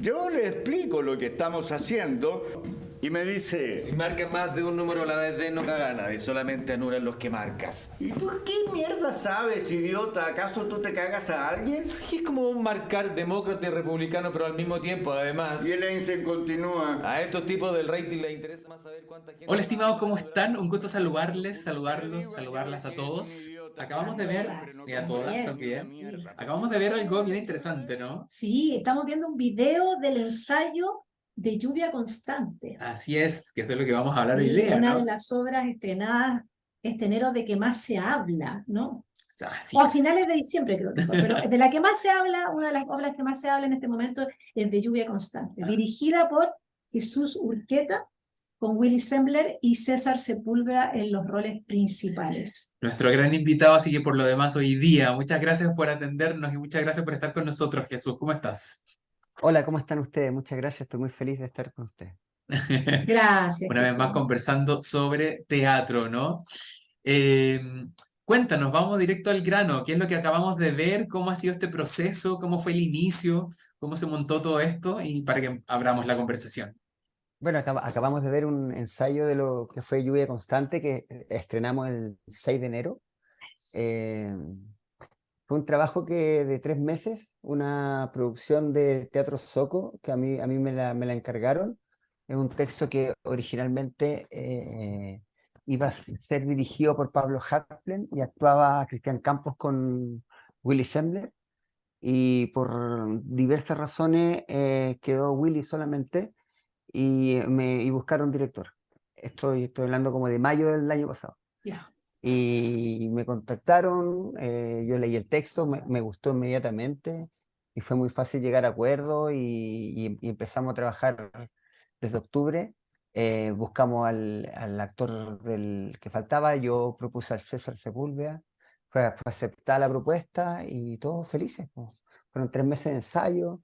Yo le explico lo que estamos haciendo y me dice, Si marcas más de un número a la vez de no caga a nadie, solamente anulan los que marcas. ¿y tú qué mierda sabes, idiota? ¿Acaso tú te cagas a alguien? Es como un marcar demócrata y republicano, pero al mismo tiempo, además. Y el Einstein continúa. A estos tipos del rating les interesa más saber cuánta gente Hola, va estimados, a ¿cómo durar están? Un gusto durante el saludarles, minuto. Que le digo al diablo saludarlas a que es un todos. idiota, que Acabamos no de ver, siempre no y a comprende todas ni una también, mierda. acabamos de ver algo bien interesante, ¿no? Sí, estamos viendo un video del ensayo de Lluvia Constante. Así es, que es de lo que vamos a hablar hoy Sí, día, una de ¿no? las obras estrenadas este enero de que más se habla, ¿no? Así O a es. finales de diciembre creo que fue, pero de la que más se habla, una de las obras que más se habla en este momento es de Lluvia Constante, dirigida por Jesús Urqueta, con Willy Sembler y César Sepúlveda en los roles principales. Nuestro gran invitado, así que por lo demás hoy día, muchas gracias por atendernos y muchas gracias por estar con nosotros, Jesús. ¿Cómo estás? Hola, ¿cómo están ustedes? Muchas gracias, estoy muy feliz de estar con ustedes. Gracias, Una vez más Jesús. conversando sobre teatro, ¿no? Eh, Cuéntanos, vamos directo al grano. ¿Qué es lo que acabamos de ver? ¿Cómo ha sido este proceso? ¿Cómo fue el inicio? ¿Cómo se montó todo esto? Y para que abramos la conversación. Bueno, acabamos de ver un ensayo de lo que fue Lluvia Constante que estrenamos el 6 de enero. Eh, Fue un trabajo de 3 meses, una producción de Teatro Soco, que a mí me la encargaron. Es un texto que originalmente iba a ser dirigido por Pablo Hartlen y actuaba Cristian Campos con Willy Sembler. Y por diversas razones quedó Willy solamente y buscaron director. Estoy hablando como de mayo del año pasado. Ya. Y me contactaron, yo leí el texto, me gustó inmediatamente y fue muy fácil llegar a acuerdo y empezamos a trabajar desde octubre. Buscamos al actor que faltaba, yo propuse al César Sepúlveda, fue aceptada la propuesta y todos felices, pues. Fueron 3 meses de ensayo.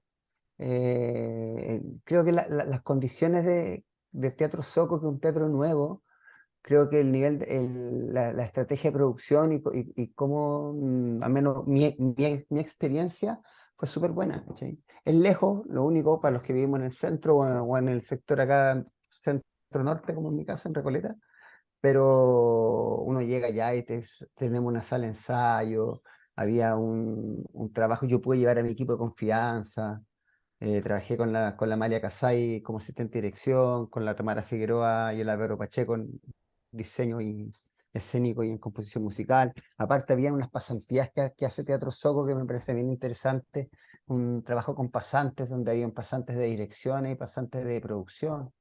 Creo que las condiciones del Teatro Soco, que es un teatro nuevo, creo que el nivel, la estrategia de producción y cómo, al menos mi experiencia fue súper buena, ¿cachai? Es lejos, lo único para los que vivimos en el centro o en el sector acá, centro norte, como en mi caso, en Recoleta, pero uno llega allá y tenemos una sala de ensayo, había un trabajo, yo pude llevar a mi equipo de confianza. Trabajé con la Amalia Casay como asistente de dirección, con la Tamara Figueroa y el Álvaro Pacheco en diseño y escénico y en composición musical. Aparte, había unas pasantías que hace Teatro Soco que me parece bien interesante. Un trabajo con pasantes, donde habían pasantes de direcciones y pasantes de producción.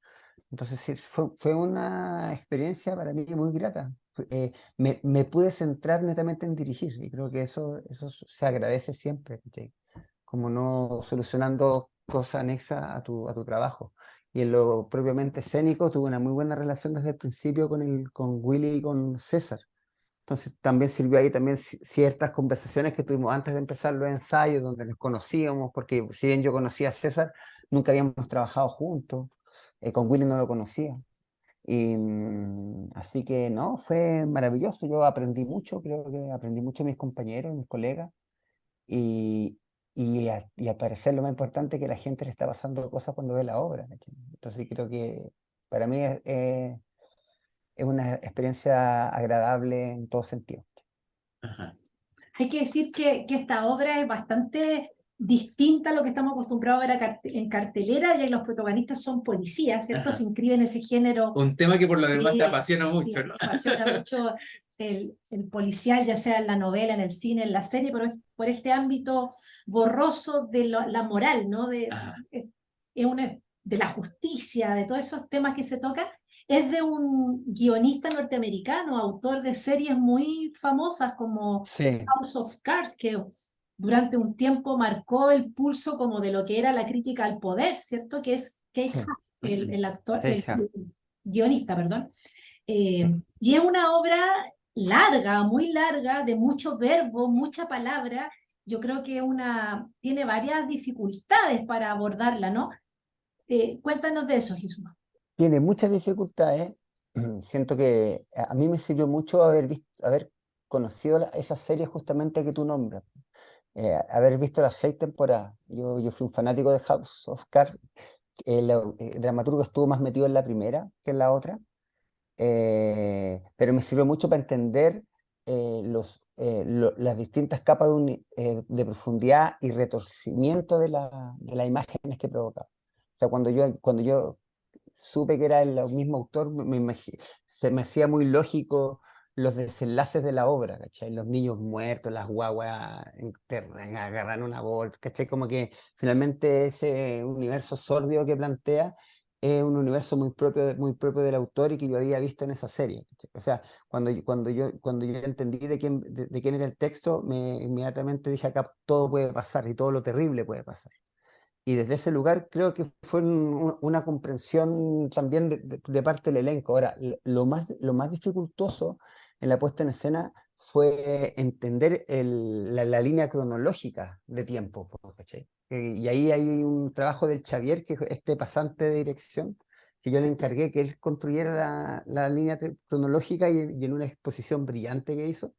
Entonces, sí, fue una experiencia para mí muy grata. Me pude centrar netamente en dirigir y creo que eso se agradece siempre, ¿cachai? Como no solucionando cosas anexas a tu trabajo. Y en lo propiamente escénico tuve una muy buena relación desde el principio con Willy y con César. Entonces también sirvió ahí también ciertas conversaciones que tuvimos antes de empezar los ensayos, donde nos conocíamos, porque si bien yo conocía a César, nunca habíamos trabajado juntos, con Willy no lo conocía. Y así que no, fue maravilloso, yo aprendí mucho, creo que aprendí mucho de mis compañeros, de mis colegas, y, y al parecer lo más importante es que la gente le está pasando cosas cuando ve la obra, ¿cachai? Entonces creo que para mí es una experiencia agradable en todo sentido. Ajá. Hay que decir que esta obra es bastante distinta a lo que estamos acostumbrados a ver en cartelera, ya que los protagonistas son policías, ¿cierto? Ajá. Se inscribe en ese género. Un tema que por lo demás te Sí, apasiona sí, mucho, me ¿no? apasiona mucho el policial, ya sea en la novela, en el cine, en la serie, pero es por este ámbito borroso de la moral, ¿no? Ajá. De la justicia, de todos esos temas que se tocan. Es de un guionista norteamericano, autor de series muy famosas como Sí, House of Cards, que durante un tiempo marcó el pulso como de lo que era la crítica al poder, ¿cierto? Que es Kate sí, Huff, el actor, sí, ja, el guionista, perdón. sí. Y es una obra larga, muy larga, de mucho verbo, mucha palabra. Yo creo que tiene varias dificultades para abordarla, ¿no? Cuéntanos de eso, Jesús. Tiene muchas dificultades. Siento que a mí me sirvió mucho haber conocido esa serie justamente que tú nombras. haber visto las 6 temporadas. Yo fui un fanático de House of Cards. El dramaturgo estuvo más metido en la primera que en la otra, pero me sirvió mucho para entender las distintas capas de profundidad y retorcimiento de las imágenes que provocaba. O sea, cuando yo supe que era el mismo autor, se me hacía muy lógico los desenlaces de la obra, ¿cachai? Los niños muertos, las guaguas agarran una bolsa, ¿cachai? Como que finalmente ese universo sórdido que plantea es un universo muy propio del autor y que yo había visto en esa serie, ¿cachai? O sea, cuando yo entendí de quién era el texto, inmediatamente dije, acá todo puede pasar y todo lo terrible puede pasar. Y desde ese lugar creo que fue una comprensión también de parte del elenco. Ahora, lo más dificultoso en la puesta en escena fue entender la línea cronológica de tiempo, po, ¿cachai? Y ahí hay un trabajo del Xavier, que es este pasante de dirección, que yo le encargué que él construyera la línea cronológica y en una exposición brillante que hizo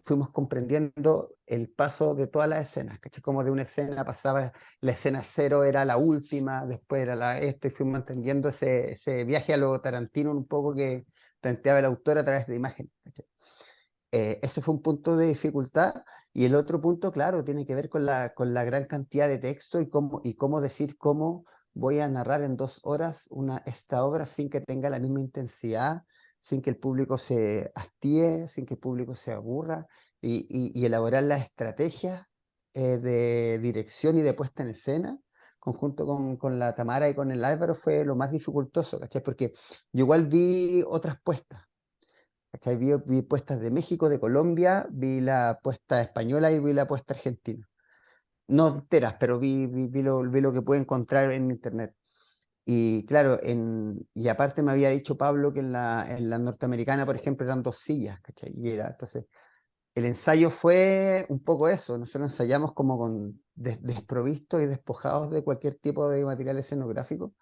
fuimos comprendiendo el paso de todas las escenas, ¿cachai? Como de una escena pasaba, la escena 0 era la última, después era y fuimos entendiendo ese viaje a lo Tarantino un poco que planteaba el autor a través de imágenes, ¿cachai? Ese fue un punto de dificultad, y el otro punto, claro, tiene que ver con la gran cantidad de texto y cómo decir cómo voy a narrar en 2 horas esta obra sin que tenga la misma intensidad, sin que el público se hastíe, sin que el público se aburra, y elaborar las estrategias de dirección y de puesta en escena, conjunto con la Tamara y con el Álvaro, fue lo más dificultoso, ¿cachai? Porque yo igual vi otras puestas. ¿Cachai? Vi puestas de México, de Colombia, vi la puesta española y vi la puesta argentina. No enteras, pero vi lo que pude encontrar en internet. Y claro, y aparte me había dicho Pablo que en la norteamericana, por ejemplo, eran 2 sillas, ¿cachai? Entonces, el ensayo fue un poco eso. Nosotros ensayamos como desprovistos y despojados de cualquier tipo de material escenográfico,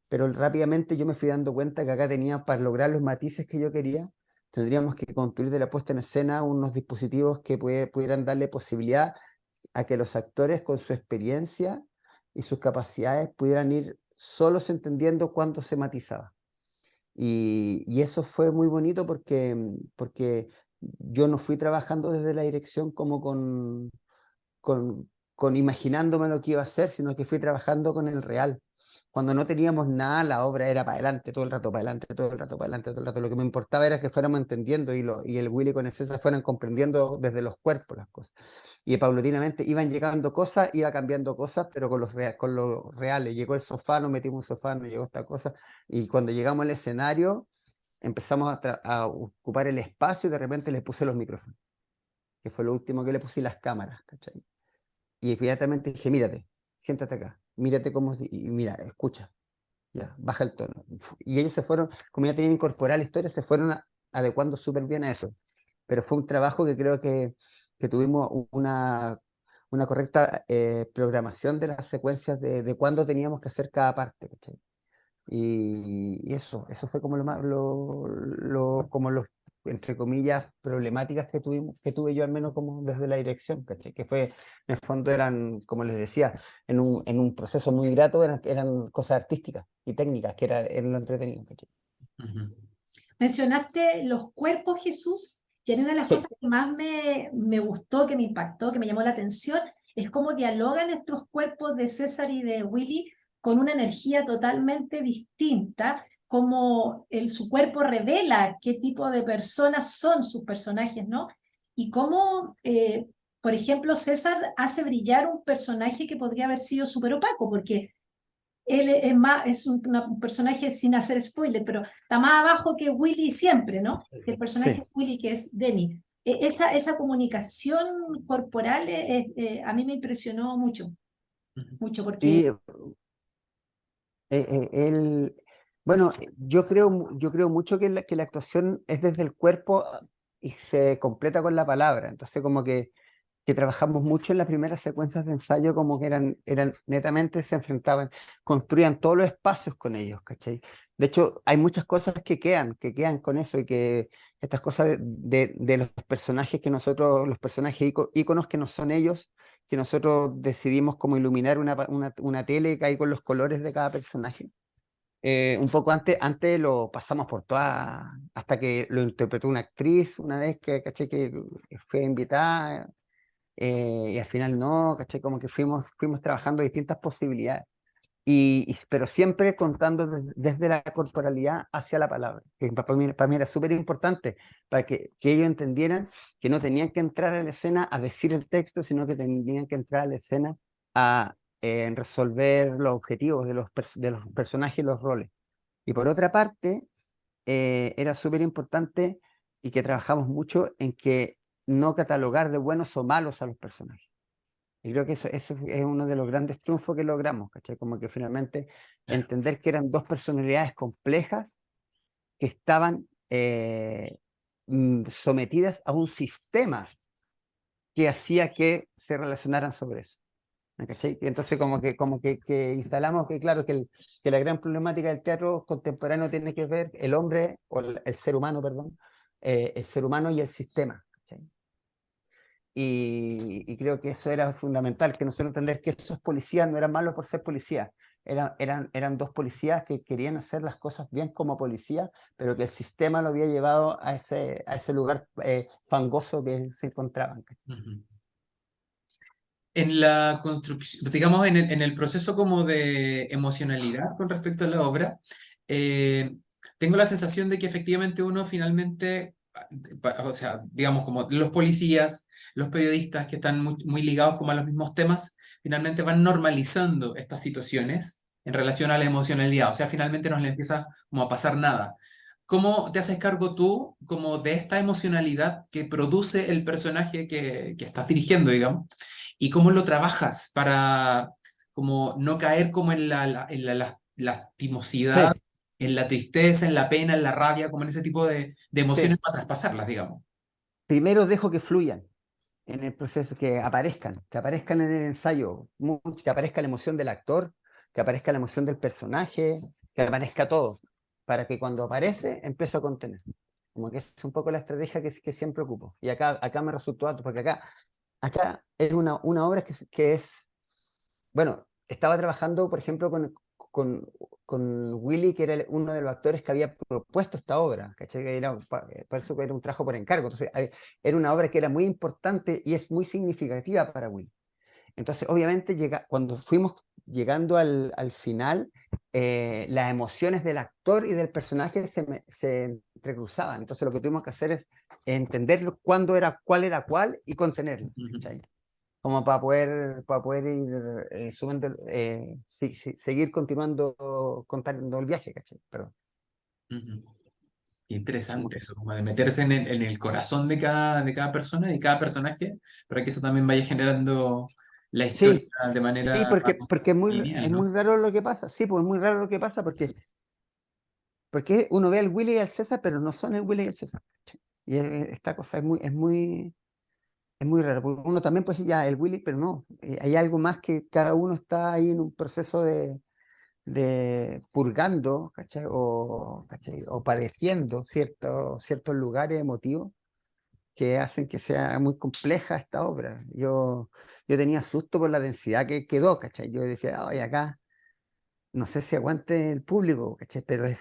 pero rápidamente yo me fui dando cuenta que acá tenía, para lograr los matices que yo quería, tendríamos que construir de la puesta en escena unos dispositivos que pudieran darle posibilidad a que los actores, con su experiencia y sus capacidades, pudieran ir solos entendiendo cuándo se matizaba. Y eso fue muy bonito porque yo no fui trabajando desde la dirección como con imaginándome lo que iba a hacer, sino que fui trabajando con el real. Cuando no teníamos nada, la obra era para adelante, todo el rato para adelante, todo el rato para adelante, todo el rato. Lo que me importaba era que fuéramos entendiendo y el Willy con el César fueran comprendiendo desde los cuerpos las cosas. Y paulatinamente iban llegando cosas, iba cambiando cosas, pero con lo reales. Llegó el sofá, nos metimos un sofá, nos llegó esta cosa. Y cuando llegamos al escenario, empezamos a ocupar el espacio y de repente les puse los micrófonos, que fue lo último que le puse, y las cámaras, ¿cachai? Y inmediatamente dije, mírate, siéntate acá, mírate y mira, escucha, ya, baja el tono. Y ellos se fueron, como ya tenían incorporada la historia, se fueron adecuando súper bien a eso. Pero fue un trabajo que creo que tuvimos una correcta programación de las secuencias de cuándo teníamos que hacer cada parte, ¿cachai? Y eso fue como como los, entre comillas, problemáticas que tuve yo, al menos como desde la dirección, ¿cachai? Que fue, en el fondo eran, como les decía, en un proceso muy grato, eran cosas artísticas y técnicas, que era lo entretenido, ¿cachai? Ujú. Mencionaste los cuerpos, Jesús, y una de las Sí, cosas que más me gustó, que me impactó, que me llamó la atención, es cómo dialogan estos cuerpos de César y de Willy con una energía totalmente distinta, como su cuerpo revela qué tipo de personas son sus personajes, ¿no? Y cómo, por ejemplo, César hace brillar un personaje que podría haber sido súper opaco, porque él es un personaje, sin hacer spoiler, pero está más abajo que Willy siempre, ¿no? El personaje sí. de Willy, que es Denny. Esa comunicación corporal a mí me impresionó mucho, Ujú. mucho, porque Sí, bueno, yo creo mucho que la actuación es desde el cuerpo, y se completa con la palabra. Entonces, como que trabajamos mucho en las primeras secuencias de ensayo, como que eran netamente, se enfrentaban, construían todos los espacios con ellos, ¿cachai? De hecho, hay muchas cosas que quedan con eso, estas cosas de los personajes que nosotros, los personajes íconos que no son ellos, que nosotros decidimos como iluminar una tele ahí con los colores de cada personaje. Un poco antes lo pasamos por todas, hasta que lo interpretó una actriz una vez que, caché, que fue invitada, y al final no, caché, como que fuimos trabajando distintas posibilidades. Pero siempre contando desde la corporalidad hacia la palabra, que para mí era súper importante, para que ellos entendieran que no tenían que entrar a la escena a decir el texto, sino que tenían que entrar a la escena a resolver los objetivos de los personajes y los roles. Y por otra parte, era súper importante y que trabajamos mucho en que no catalogar de buenos o malos a los personajes. Y creo que eso es uno de los grandes triunfos que logramos, ¿cachai? Como que finalmente entender que eran dos personalidades complejas que estaban sometidas a un sistema que hacía que se relacionaran sobre eso. ¿Me cachai? Y entonces que instalamos que claro que la gran problemática del teatro contemporáneo tiene que ver el hombre, o el ser humano, perdón, el ser humano y el sistema. ¿Cachai? Y creo que eso era fundamental, que nosotros entender que esos policías no eran malos por ser policías, eran dos policías que querían hacer las cosas bien como policías, pero que el sistema lo había llevado a ese lugar fangoso que se encontraban. Ujú. En la construcción, digamos, en el proceso como de emocionalidad con respecto a la obra, eh, tengo la sensación de que efectivamente uno finalmente, o sea, digamos, como los policías, los periodistas que están muy ligados como a los mismos temas, finalmente van normalizando estas situaciones en relación a la emocionalidad, o sea, finalmente no le empieza como a pasar nada. ¿Cómo te haces cargo tú como de esta emocionalidad que produce el personaje que estás dirigiendo, digamos? ¿Y cómo lo trabajas para como no caer como en la lastimosidad, Sí, en la tristeza, en la pena, en la rabia, como en ese tipo de emociones sí. para traspasarlas, digamos? Primero dejo que fluyan en el proceso, que aparezcan en el ensayo, que aparezca la emoción del actor, que aparezca la emoción del personaje, que aparezca todo, para que cuando aparece empiece a contener. Como que es un poco la estrategia que siempre ocupo. Y acá me resultó alto, porque acá es una obra que es, bueno, estaba trabajando, por ejemplo, con, con Willy, que era uno de los actores que había propuesto esta obra, ¿cachai? Que era, por eso era un trabajo por encargo. Entonces, era una obra que era muy importante y es muy significativa para Willy. Entonces, obviamente, cuando fuimos llegando al final, las emociones del actor y del personaje se entrecruzaban. Entonces, lo que tuvimos que hacer es entender cuál era cuál y contenerlo, ¿cachai? Como para poder ir seguir continuando contando el viaje, ¿cachai? Perdón. Ujú. Como Interesante que eso, como de meterse en el corazón de cada persona y cada personaje, para que eso también vaya generando la historia sí, de sí, manera porque es lineal, muy ¿no? raro lo que pasa. Sí, pues es muy raro lo que pasa porque uno ve al Willy y al César, pero no son el Willy y el César, ¿cachai? Y esta cosa es muy raro, porque uno también puede decir ya el Willy, pero no, hay algo más que cada uno está ahí en un proceso de purgando, ¿cachai? ¿Cachai? O padeciendo ciertos lugares emotivos que hacen que sea muy compleja esta obra. Yo tenía susto por la densidad que quedó, ¿cachai? Yo decía, oye, acá no sé si aguante el público, ¿cachai? Pero es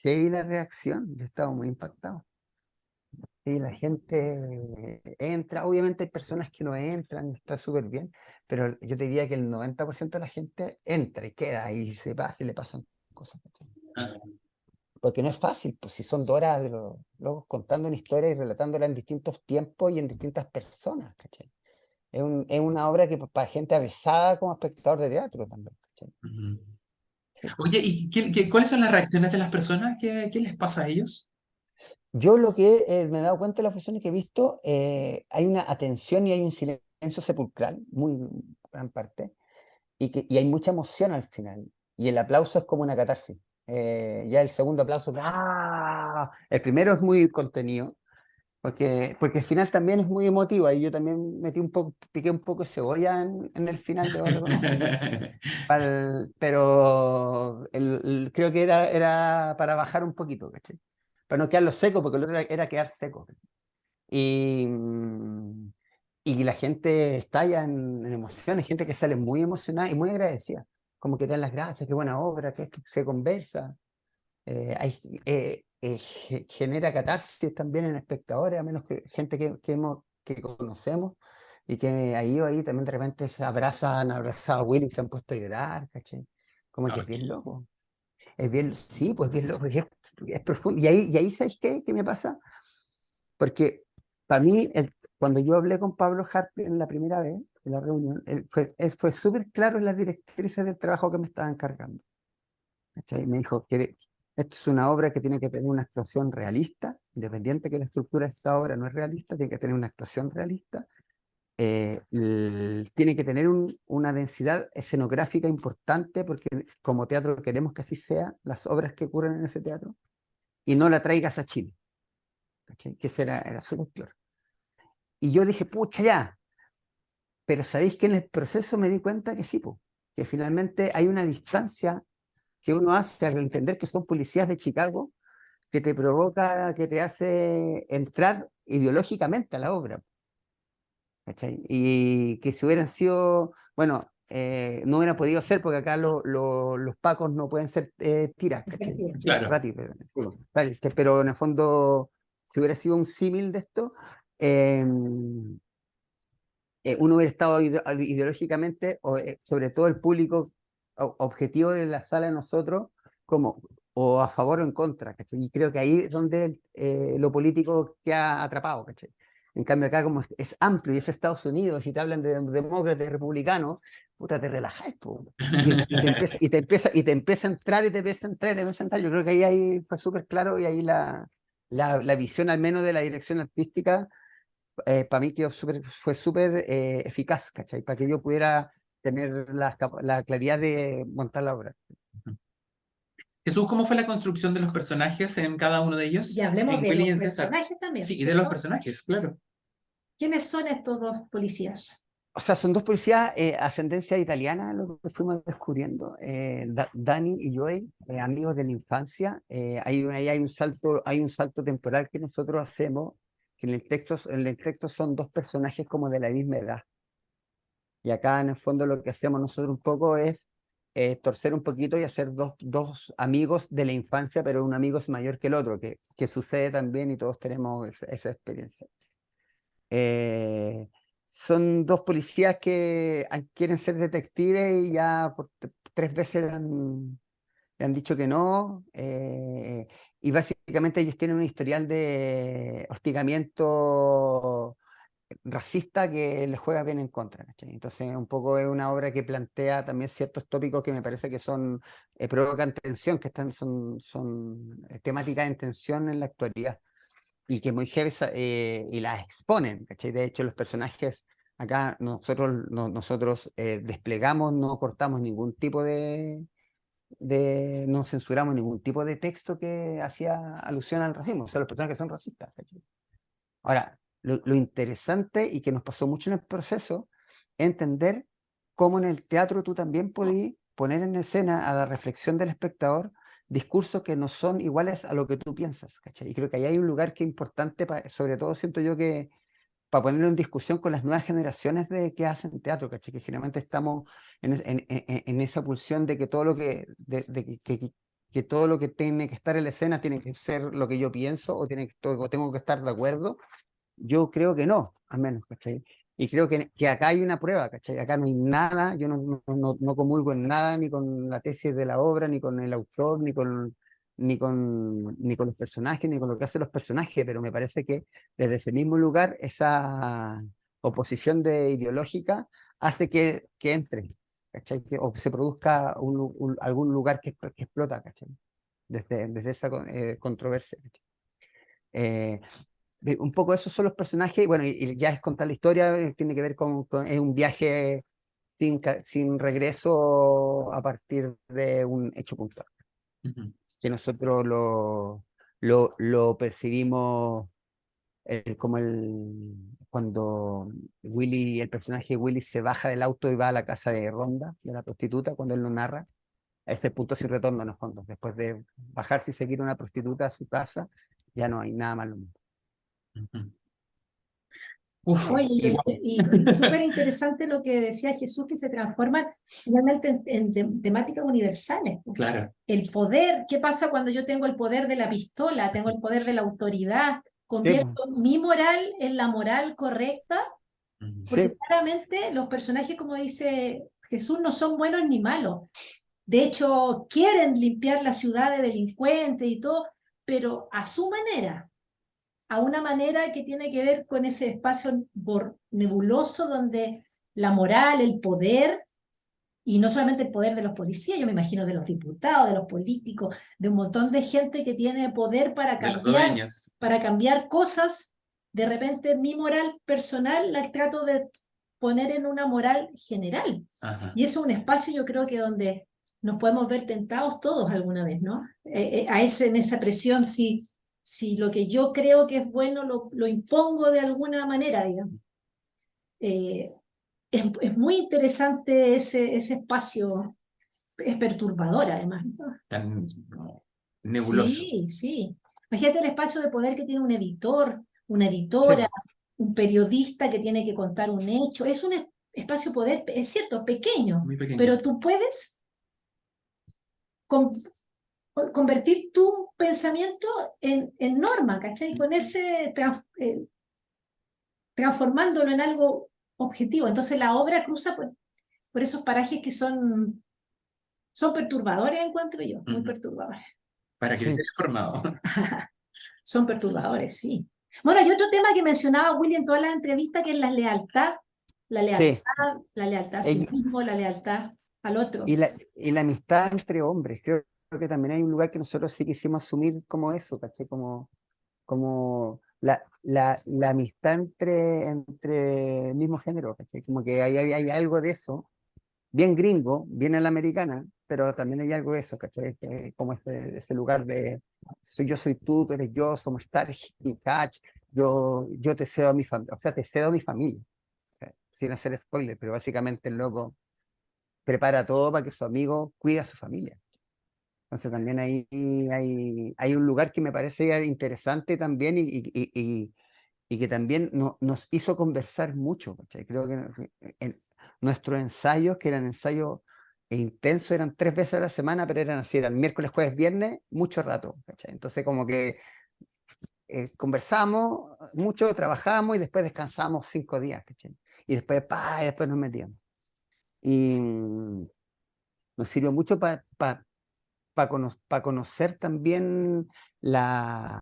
heavy la reacción, yo estaba muy impactado. Y la gente entra, obviamente hay personas que no entran, está súper bien, pero yo te diría que el 90% de la gente entra y queda y se pasa y le pasan cosas, ¿cachai? Ah, Porque no es fácil, pues si son 2 horas de los locos contando una historia y relatándola en distintos tiempos y en distintas personas, ¿cachai? Es una obra que para gente avesada como espectador de teatro también, ¿cachai? ujú. Sí. Oye, ¿y cuáles son las reacciones de las personas? ¿Qué les pasa a ellos? Yo lo que me he dado cuenta de las versiones que he visto, hay una atención y hay un silencio sepulcral, muy gran parte, y hay mucha emoción al final. Y el aplauso es como una catarsis. Ya el segundo aplauso, ¡ah! El primero es muy contenido, porque el final también es muy emotivo. Y yo también piqué un poco de cebolla en el final, debo reconocerlo. Pero creo que era para bajar un poquito, ¿cachai? para no quedarlo seco, porque lo otro era quedar seco. Y, y la gente estalla en emociones, gente que sale muy emocionada y muy agradecida, como que te dan las gracias, qué buena obra, que se conversa, genera catarsis también en espectadores, a menos que gente que conocemos y que ahí también de repente se han abrazado a Willy y se han puesto a llorar, ¿cachai? Como que Ah, es bien loco. Es bien, sí, pues bien loco, es profundo. Y ahí ¿sabes qué? ¿Qué me pasa? Porque para mí, cuando yo hablé con Pablo Harp en la primera vez, en la reunión, él fue súper claro en las directrices del trabajo que me estaba encargando. ¿Cachai? Me dijo que esto es una obra que tiene que tener una actuación realista, independiente que la estructura de esta obra no es realista, tiene que tener una actuación realista, tiene que tener una densidad escenográfica importante, porque como teatro queremos que así sea, las obras que ocurren en ese teatro, y no la traigas a Chile. ¿Cachai? Que ese era súper claro. Y yo dije, pucha, ya, pero sabéis que en el proceso me di cuenta que sí, po, que finalmente hay una distancia que uno hace al entender que son policías de Chicago, que te provoca, que te hace entrar ideológicamente a la obra, ¿cachai? Y que si hubieran sido, bueno, no hubieran podido ser porque acá los pacos no pueden ser tiras, ¿cachai? claro. Rati, vale, pero en el fondo, si hubiera sido un símil de esto, eh, uno hubiera estado ideológicamente, sobre todo el público objetivo de la sala de nosotros, como o a favor o en contra, ¿cachai? Y creo que ahí es donde lo político queda atrapado, ¿cachai? En cambio acá como es amplio y es Estados Unidos y te hablan de demócratas y republicanos, puta, te relajas, po. Y te empieza a entrar y te empieza a entrar y te empieza a entrar. Yo creo que ahí fue súper claro y ahí la visión al menos de la dirección artística para mí fue súper eficaz, ¿cachai? Para que yo pudiera tener la claridad de montar la obra. Jesús, ¿cómo fue la construcción de los personajes en cada uno de ellos? Y hablemos En de Willy y los en César. personajes también, Sí, y de los ¿cierto? personajes, claro. ¿Quiénes son estos dos policías? O sea, son dos policías ascendencia italiana, lo que fuimos descubriendo. Dani y Joey, amigos de la infancia. Ahí hay un salto temporal que nosotros hacemos, que en el texto son dos personajes como de la misma edad. Y acá en el fondo lo que hacemos nosotros un poco es torcer un poquito y hacer dos amigos de la infancia, pero un amigo es mayor que el otro, que sucede también y todos tenemos esa experiencia. Eh, Son dos policías que quieren ser detectives y ya por 3 veces le han dicho que no. Y básicamente ellos tienen un historial de hostigamiento racista que les juega bien en contra, ¿cachai? Entonces, un poco es una obra que plantea también ciertos tópicos que me parece que provocan tensión, que son temáticas en tensión en la actualidad y que muy heavy y las exponen, ¿cachai? De hecho, los personajes acá nosotros desplegamos, no cortamos ningún tipo no censuramos ningún tipo de texto que hacía alusión al racismo, o sea, los personajes son racistas, ¿cachai? Ahora, lo interesante y que nos pasó mucho en el proceso es entender cómo en el teatro tú también podías poner en escena a la reflexión del espectador discursos que no son iguales a lo que tú piensas, ¿cachai? Y creo que ahí hay un lugar que es importante, sobre todo siento yo que para ponerlo en discusión con las nuevas generaciones que hacen teatro, ¿cachai? Que generalmente estamos en esa pulsión de que todo lo que todo lo que tiene que estar en la escena tiene que ser lo que yo pienso o tengo que estar de acuerdo. Yo creo que no, al menos, ¿cachai? Y creo que acá hay una prueba, ¿cachai? Acá no hay nada, yo no comulgo en nada, ni con la tesis de la obra, ni con el autor, ni con los personajes, ni con lo que hacen los personajes, pero me parece que desde ese mismo lugar esa oposición ideológica hace que entre, ¿cachai? O que se produzca algún lugar que explota, ¿cachai? Desde esa controversia, ¿cachai? Eh, un poco esos son los personajes, y bueno, y ya es contar la historia, tiene que ver es un viaje sin regreso a partir de un hecho puntual, Ujú. que nosotros lo percibimos cuando el personaje de Willy se baja del auto y va a la casa de Ronda, de la prostituta, cuando él lo narra, a ese punto sin retorno en los fondos, después de bajarse y seguir una prostituta a su casa, ya no hay nada más lo mismo. Ujú. Uf, Oye, igual, y súper interesante lo que decía Jesús, que se transforman finalmente en temáticas universales. claro. El poder, ¿qué pasa cuando yo tengo el poder de la pistola, tengo el poder de la autoridad? Sí, pues, Convierto mi moral en la moral correcta, Ujú. porque sí, claramente los personajes, como dice Jesús, no son buenos ni malos. De hecho, quieren limpiar la ciudad de delincuentes y todo, pero a su manera, a una manera que tiene que ver con ese espacio nebuloso donde la moral, el poder, y no solamente el poder de los policías, yo me imagino de los diputados, de los políticos, de un montón de gente que tiene poder De los dueños. para cambiar cosas. De repente mi moral personal la trato de poner en una moral general. Ajá. Y eso es un espacio, yo creo que donde nos podemos ver tentados todos alguna vez, ¿no? En esa presión, si lo que yo creo que es bueno lo impongo de alguna manera, digamos. Eh, es muy interesante ese espacio, es perturbador además, ¿no? Tan nebuloso. Sí, sí. Imagínate el espacio de poder que tiene un editor, una sí, editora, un periodista que tiene que contar un hecho. Es un espacio de poder, es cierto, pequeño, Muy pequeño. pero tú puedes con- convertir tu pensamiento en norma, ¿cachai? Con ese transformándolo en algo objetivo. Entonces la obra cruza por esos parajes que son perturbadores, encuentro yo, muy Ujú. perturbadores. Para sí, criterio formado. Son perturbadores, sí. Bueno, hay otro tema que mencionaba Willy en todas las entrevistas, que es la lealtad, sí. la lealtad a sí El- mismo, la lealtad al otro. y la amistad entre hombres, creo que también hay un lugar que nosotros sí quisimos asumir como eso, ¿cachai? Como la amistad entre el mismo género, ¿cachai? Como que hay algo de eso, bien gringo, bien a la americana, pero también hay algo de eso, ¿cachai? Como ese lugar de yo soy tú eres yo, somos Star y Catch, yo te cedo a mi familia, o sea, te cedo a mi familia, o sea, sin hacer spoiler, pero básicamente el loco prepara todo para que su amigo cuide a su familia. Entonces también ahí hay un lugar que me parece interesante también y que también nos hizo conversar mucho, ¿cachai? Creo que en nuestros ensayos, que eran ensayos intensos, eran 3 veces a la semana, pero eran así, eran miércoles, jueves, viernes, mucho rato, ¿cachai? Entonces como que conversamos mucho, trabajamos y después descansamos 5 días, ¿cachai? Y después, y después nos metíamos. Y nos sirvió mucho para conocer también la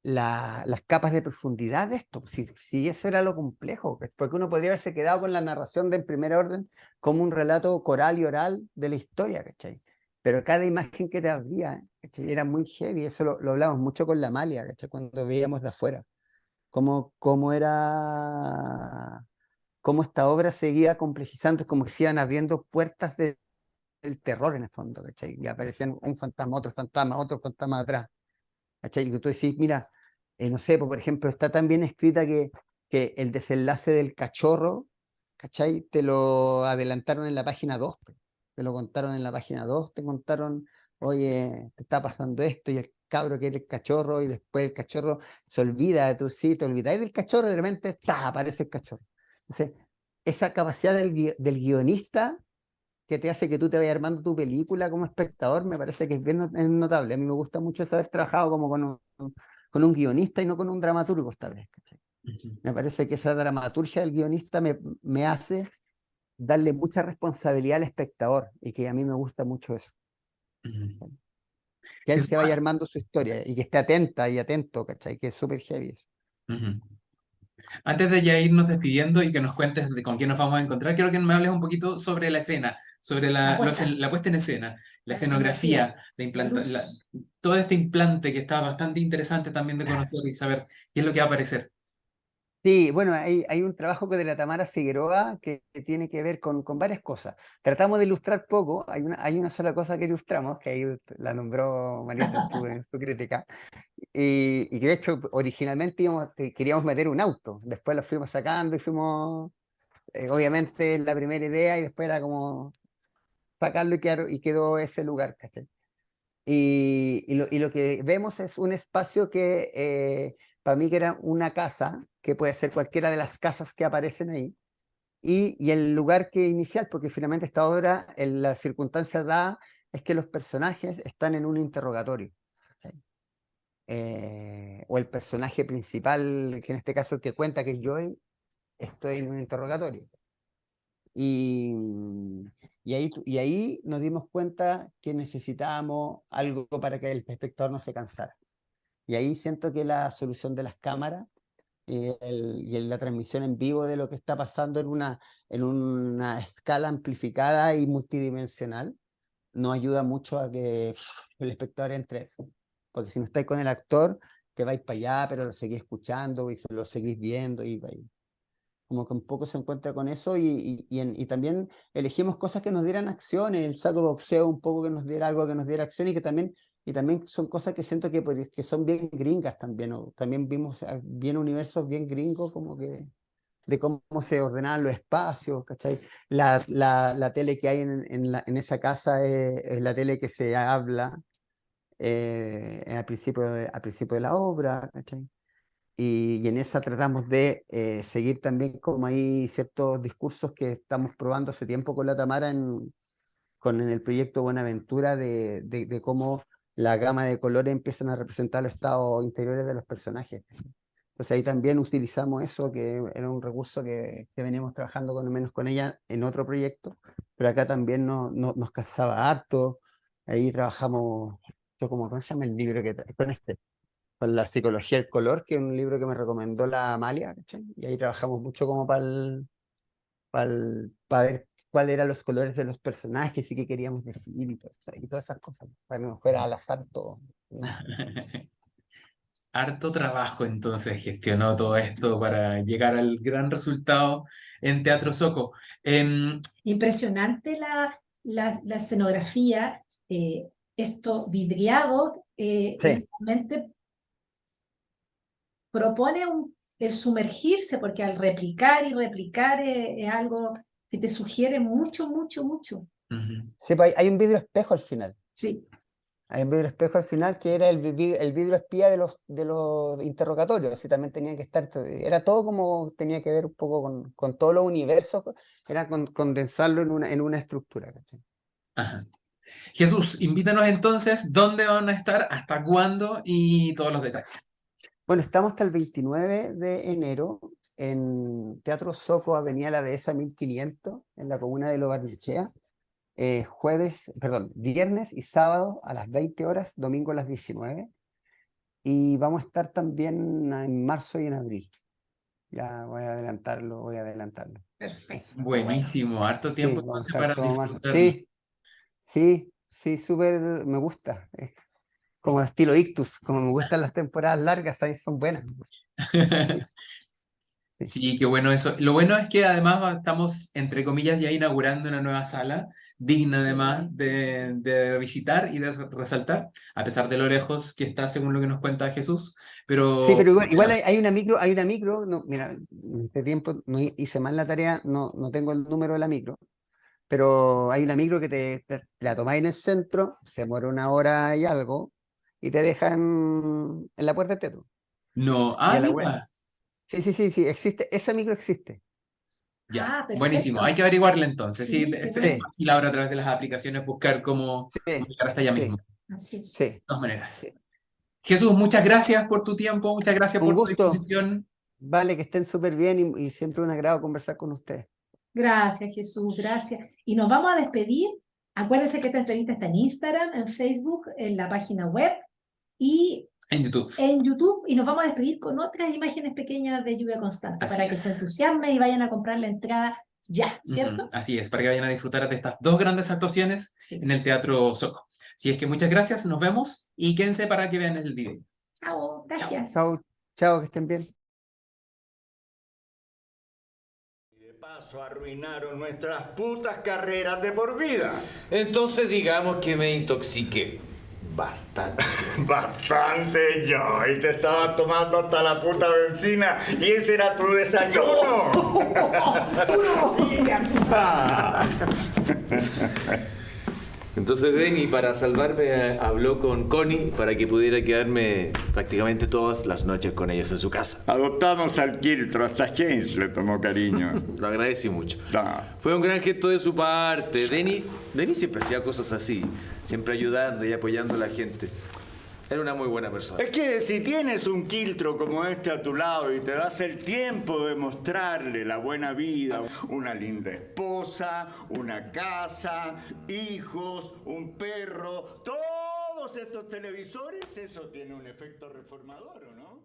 las capas de profundidad de esto. Si eso era lo complejo, porque uno podría haberse quedado con la narración de en primer orden como un relato coral y oral de la historia, ¿cachai? Pero cada imagen que te abría, ¿cachai? Era muy heavy, eso lo hablamos mucho con la Amalia, ¿cachai? Cuando veíamos de afuera, cómo esta obra seguía complejizando, como que se iban abriendo puertas del terror en el fondo, ¿cachai? Y aparecían un fantasma, otro fantasma atrás. ¿Cachai? Y que tú decís, mira, no sé, pues, por ejemplo, está tan bien escrita que el desenlace del cachorro, ¿cachai? Te lo adelantaron en la página 2, pues. Te lo contaron en la página 2, te contaron, oye, te está pasando esto, y el cabro quiere el cachorro, y después el cachorro se olvida de tú, sí, te olvidáis del cachorro, y de repente, aparece el cachorro. Entonces, esa capacidad del guionista que te hace que tú te vayas armando tu película como espectador, me parece que es bien es notable. A mí me gusta mucho haber trabajado como con un guionista y no con un dramaturgo esta vez, ¿cachai? Ujú. Me parece que esa dramaturgia del guionista me hace darle mucha responsabilidad al espectador y que a mí me gusta mucho eso. Ujú. Que él Eso- se vaya armando su historia y que esté atenta y atento, ¿cachai? Que es súper heavy eso. Ujú. Antes de ya irnos despidiendo y que nos cuentes de con quién nos vamos a encontrar, quiero que me hables un poquito sobre la escena, sobre La puesta, la puesta en escena, la la escenografía, escenografía, la luz. todo este implante que está bastante interesante también de conocer y saber qué es lo que va a aparecer. Sí, bueno, hay un trabajo de la Tamara Figueroa que tiene que ver con varias cosas. Tratamos de ilustrar poco, hay una sola cosa que ilustramos, que ahí la nombró Marieta en su crítica, y que de hecho originalmente queríamos meter un auto, después lo fuimos sacando y fuimos, obviamente la primera idea y después era como sacarlo y quedó ese lugar, ¿cachai? y lo que vemos es un espacio que para mí que era una casa, que puede ser cualquiera de las casas que aparecen ahí, y el lugar que inicial, porque finalmente esta obra, en la circunstancia da, es que los personajes están en un interrogatorio. ¿Sí? O el personaje principal, que en este caso el que cuenta, que es Joey, estoy en un interrogatorio. Y, y ahí nos dimos cuenta que necesitábamos algo para que el espectador no se cansara. Y ahí siento que la solución de las cámaras y la transmisión en vivo de lo que está pasando en una escala amplificada y multidimensional nos ayuda mucho a que el espectador entre eso. Porque si no estáis con el actor, te vais para allá, pero lo seguís escuchando y lo seguís viendo y como que un poco se encuentra con eso y también elegimos cosas que nos dieran acción, el saco de boxeo un poco que nos diera algo que nos diera acción y también son cosas que siento que son bien gringas también, o también vimos bien universos bien gringos como que de cómo se ordenaban los espacios, ¿cachai? La tele que hay en esa casa es la tele que se habla al principio de la obra, ¿cachai? Y en esa tratamos de seguir también como hay ciertos discursos que estamos probando hace tiempo con la Tamara en el proyecto Buenaventura de cómo la gama de colores empiezan a representar los estados interiores de los personajes. Entonces ahí también utilizamos eso, que era un recurso que veníamos trabajando con menos con ella en otro proyecto, pero acá también nos casaba harto. Ahí trabajamos, ¿cómo se llama el libro con la psicología del color, que es un libro que me recomendó la Amalia, ¿cachai? Y ahí trabajamos mucho como para ver cuáles eran los colores de los personajes y qué queríamos decir y todas esas cosas, para que no fuera al azar todo. Harto trabajo entonces gestionó todo esto para llegar al gran resultado en Teatro Soco. Impresionante la escenografía, esto vidriado, Sí. realmente propone el sumergirse, porque al replicar y replicar es algo que te sugiere mucho, mucho, mucho. Ujú. Sí, pues hay un vidrio espejo al final. Sí, Hay un vidrio espejo al final que era el vidrio espía de los interrogatorios, y también tenía que estar, era todo como tenía que ver un poco con todos los universos, era condensarlo en una estructura, ¿cachai? Ajá. Jesús, invítanos entonces dónde van a estar, hasta cuándo y todos los detalles. Bueno, estamos hasta el 29 de enero en Teatro Soco, Avenida La Dehesa 1500, en la comuna de Lo Barnechea. Viernes y sábado a las 20 horas, domingo a las 19. Y vamos a estar también en marzo y en abril. Ya voy a adelantarlo. perfecto. Buenísimo, harto tiempo Sí, vamos a entonces estar para como marzo. disfrutarlo. Sí, súper me gusta. Es como estilo Ictus, como me gustan las temporadas largas, ahí son buenas. Sí, qué bueno eso. Lo bueno es que además estamos, entre comillas, ya inaugurando una nueva sala, digna Sí, además sí, sí. de visitar y de resaltar, a pesar de lo lejos que está, según lo que nos cuenta Jesús. Pero Sí, pero igual hay una micro, no, mira, en este tiempo no hice mal la tarea, no tengo el número de la micro, pero hay una micro que te la tomáis en el centro, se demora 1 hora y algo, y te dejan en la puerta del teatro. no. Y Ah, a la web. mira. Sí, existe, esa micro existe. Ya, Ah, buenísimo. perfecto. Hay que averiguarla entonces. Sí, Sí, qué es bueno. Sí, fácil ahora a través de las aplicaciones buscar cómo sí, llegar hasta allá mismo. sí, De Así es. sí. todas maneras. Sí. Jesús, muchas gracias por tu tiempo, muchas gracias Un por tu gusto, disposición. vale, que estén súper bien y siempre un agrado conversar con ustedes. Gracias, Jesús, gracias. Y nos vamos a despedir. Acuérdense que esta entrevista está en Instagram, en Facebook, en la página web y En YouTube. en YouTube. Y nos vamos a despedir con otras imágenes pequeñas de Lluvia Constante Así para que es. se entusiasmen y vayan a comprar la entrada ya, ¿cierto? Ujú, así es, para que vayan a disfrutar de estas dos grandes actuaciones Sí. en el Teatro Soco. Así es que muchas gracias, nos vemos y quédense para que vean el video. Chao, gracias. Chao, que estén bien. De paso arruinaron nuestras putas carreras de por vida. Entonces digamos que me intoxiqué. Bastante. Bastante, yo. Y te estabas tomando hasta la puta benzina. Y ese era tu desayuno. Entonces Denny, para salvarme, habló con Connie para que pudiera quedarme prácticamente todas las noches con ellos en su casa. Adoptamos al Quiltro, hasta James le tomó cariño. Lo agradecí mucho. No. Fue un gran gesto de su parte. Denny siempre hacía cosas así, siempre ayudando y apoyando a la gente. Era una muy buena persona. Es que si tienes un Quiltro como este a tu lado y te das el tiempo de mostrarle la buena vida, una linda esposa, una casa, hijos, un perro, todos estos televisores, eso tiene un efecto reformador, ¿o no?